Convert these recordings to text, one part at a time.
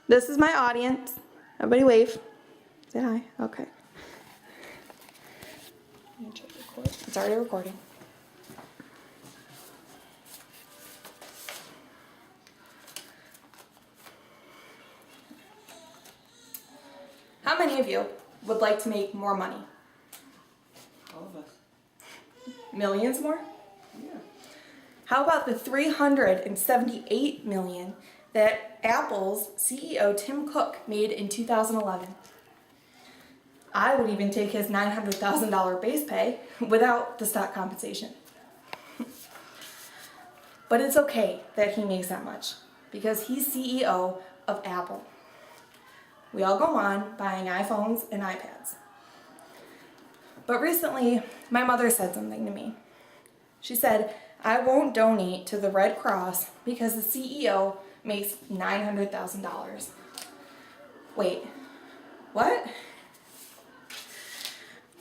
This is my audience. Everybody wave. Say hi. Okay. Let me check record. It's already recording. How many of you would like to make more money? All of us. Millions more? Yeah. How about the 378 million that Apple's CEO Tim Cook made in 2011? I would even take his $900,000 base pay without the stock compensation. But it's okay that he makes that much because he's CEO of Apple. We all go on buying iPhones and iPads. But recently, my mother said something to me. She said, I won't donate to the Red Cross because the CEO makes $900,000. Wait, what?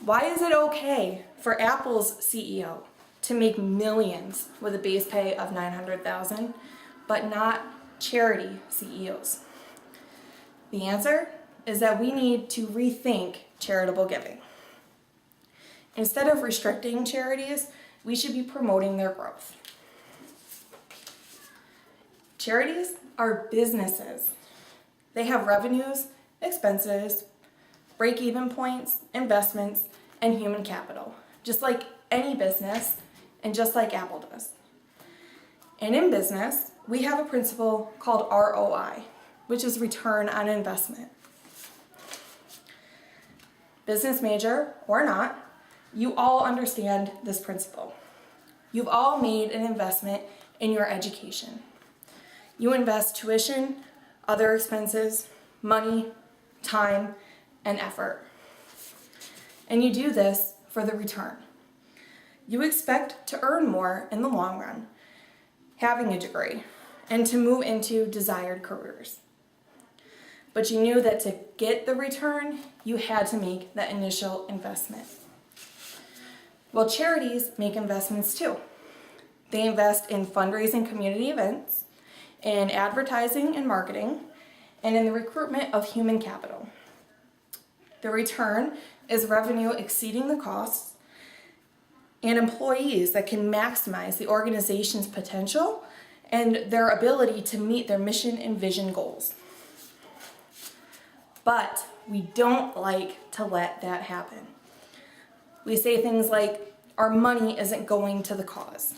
Why is it okay for Apple's CEO to make millions with a base pay of $900,000, but not charity CEOs? The answer is that we need to rethink charitable giving. Instead of restricting charities, we should be promoting their growth. Charities are businesses. They have revenues, expenses, break-even points, investments, and human capital, just like any business and just like Apple does. And in business, we have a principle called ROI, which is return on investment. Business major or not, you all understand this principle. You've all made an investment in your education. You invest tuition, other expenses, money, time, and effort. And you do this for the return. You expect to earn more in the long run, having a degree, and to move into desired careers. But you knew that to get the return, you had to make that initial investment. Well, charities make investments too. They invest in fundraising community events, in advertising and marketing, and in the recruitment of human capital. The return is revenue exceeding the costs and employees that can maximize the organization's potential and their ability to meet their mission and vision goals. But we don't like to let that happen. We say things like, our money isn't going to the cause.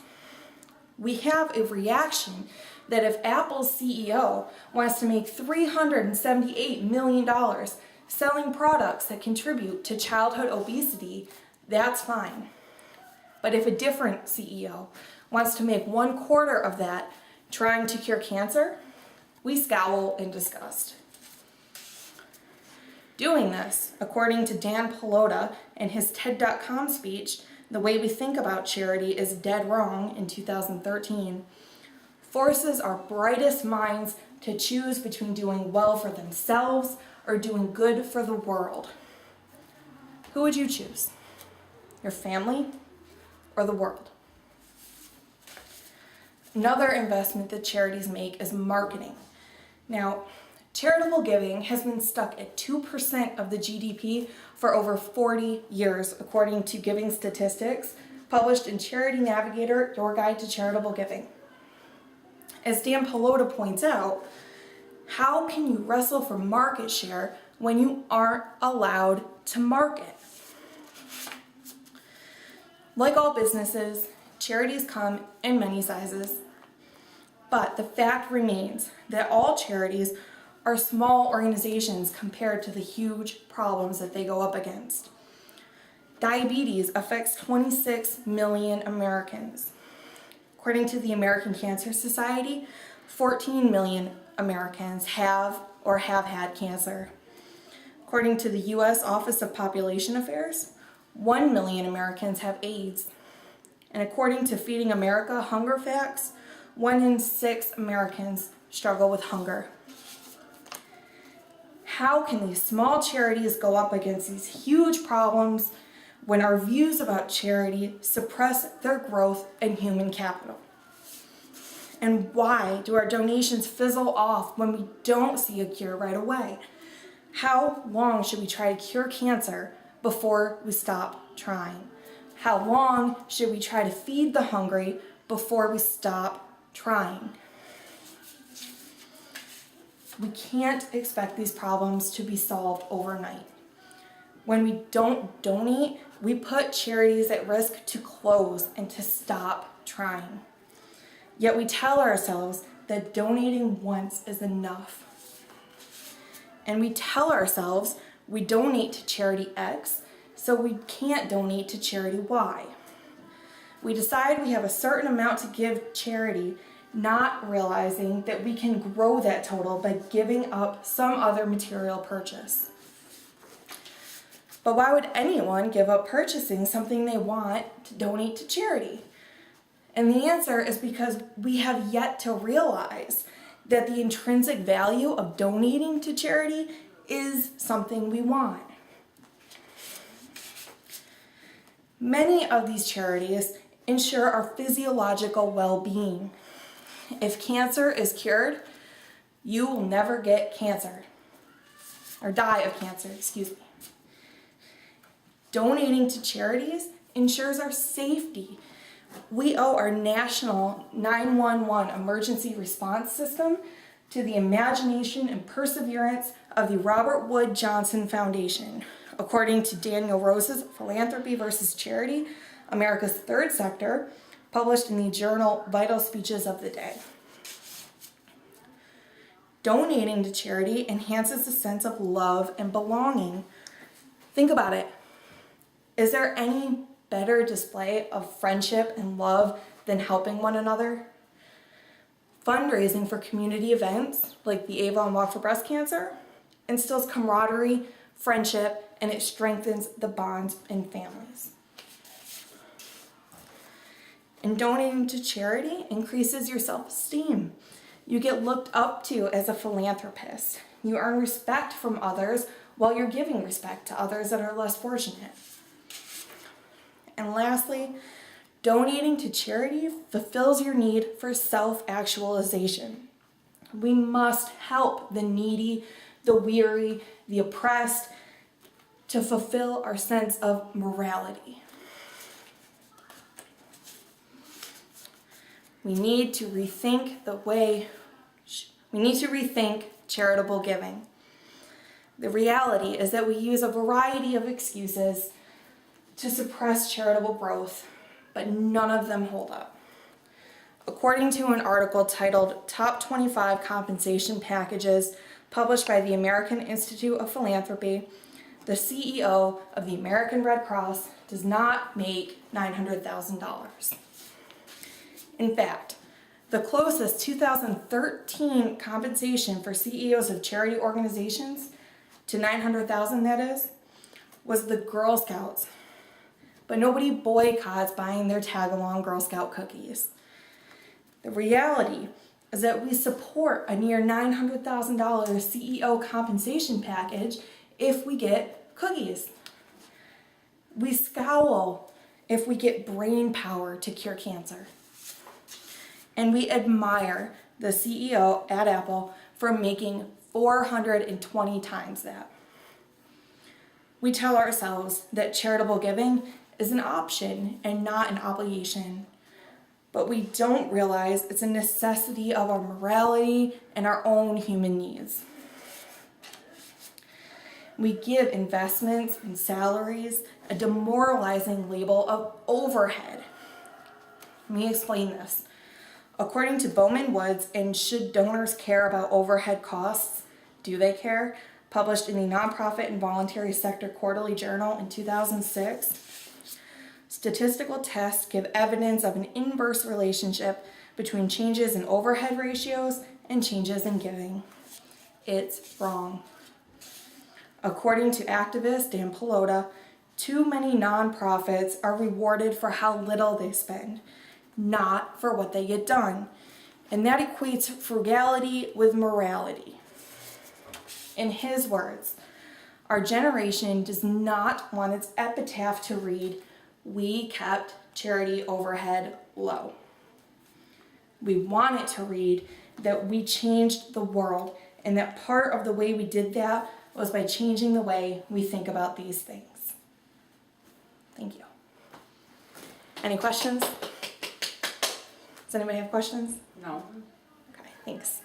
We have a reaction that if Apple's CEO wants to make $378 million selling products that contribute to childhood obesity, that's fine. But if a different CEO wants to make 1/4 of that trying to cure cancer, we scowl in disgust. Doing this, according to Dan Pallotta in his TED.com speech, The Way We Think About Charity is Dead Wrong in 2013, forces our brightest minds to choose between doing well for themselves or doing good for the world. Who would you choose? Your family or the world? Another investment that charities make is marketing. Now, charitable giving has been stuck at 2% of the GDP for over 40 years, according to giving statistics published in Charity Navigator, Your Guide to Charitable Giving. As Dan Pallotta points out, how can you wrestle for market share when you aren't allowed to market? Like all businesses, charities come in many sizes, but the fact remains that all charities are small organizations compared to the huge problems that they go up against. Diabetes affects 26 million Americans. According to the American Cancer Society, 14 million Americans have or have had cancer. According to the U.S. Office of Population Affairs, 1 million Americans have AIDS. And according to Feeding America Hunger Facts, 1 in 6 Americans struggle with hunger. How can these small charities go up against these huge problems when our views about charity suppress their growth and human capital? And why do our donations fizzle off when we don't see a cure right away? How long should we try to cure cancer before we stop trying? How long should we try to feed the hungry before we stop trying? We can't expect these problems to be solved overnight. When we don't donate, we put charities at risk to close and to stop trying. Yet we tell ourselves that donating once is enough. And we tell ourselves we donate to charity X, so we can't donate to charity Y. We decide we have a certain amount to give charity, not realizing that we can grow that total by giving up some other material purchase. But why would anyone give up purchasing something they want to donate to charity? And the answer is because we have yet to realize that the intrinsic value of donating to charity is something we want. Many of these charities ensure our physiological well-being. If cancer is cured, you will never get cancer, or die of cancer, excuse me. Donating to charities ensures our safety. We owe our national 911 emergency response system to the imagination and perseverance of the Robert Wood Johnson Foundation, according to Daniel Rose's Philanthropy versus Charity, America's Third Sector, published in the journal Vital Speeches of the Day. Donating to charity enhances the sense of love and belonging. Think about it. Is there any better display of friendship and love than helping one another? Fundraising for community events like the Avon Walk for Breast Cancer instills camaraderie, friendship, and it strengthens the bonds in families. And donating to charity increases your self-esteem. You get looked up to as a philanthropist. You earn respect from others while you're giving respect to others that are less fortunate. And lastly, donating to charity fulfills your need for self-actualization. We must help the needy, the weary, the oppressed to fulfill our sense of morality. We need to rethink charitable giving. The reality is that we use a variety of excuses to suppress charitable growth, but none of them hold up. According to an article titled Top 25 Compensation Packages published by the American Institute of Philanthropy, the CEO of the American Red Cross does not make $900,000. In fact, the closest 2013 compensation for CEOs of charity organizations to $900,000, that is, was the Girl Scouts. But nobody boycotts buying their tag-along Girl Scout cookies. The reality is that we support a near $900,000 CEO compensation package if we get cookies. We scowl if we get brain power to cure cancer. And we admire the CEO at Apple for making 420 times that. We tell ourselves that charitable giving is an option and not an obligation, but we don't realize it's a necessity of our morality and our own human needs. We give investments and salaries a demoralizing label of overhead. Let me explain this. According to Bowman Woods and Should Donors Care About Overhead Costs? Do They Care? Published in the Nonprofit and Voluntary Sector Quarterly Journal in 2006, statistical tests give evidence of an inverse relationship between changes in overhead ratios and changes in giving. It's wrong. According to activist Dan Pelota, too many nonprofits are rewarded for how little they spend, not for what they get done. And that equates frugality with morality. In his words, our generation does not want its epitaph to read, "We kept charity overhead low." We want it to read that we changed the world, and that part of the way we did that was by changing the way we think about these things. Thank you. Any questions? Does anybody have questions? No. Okay, thanks.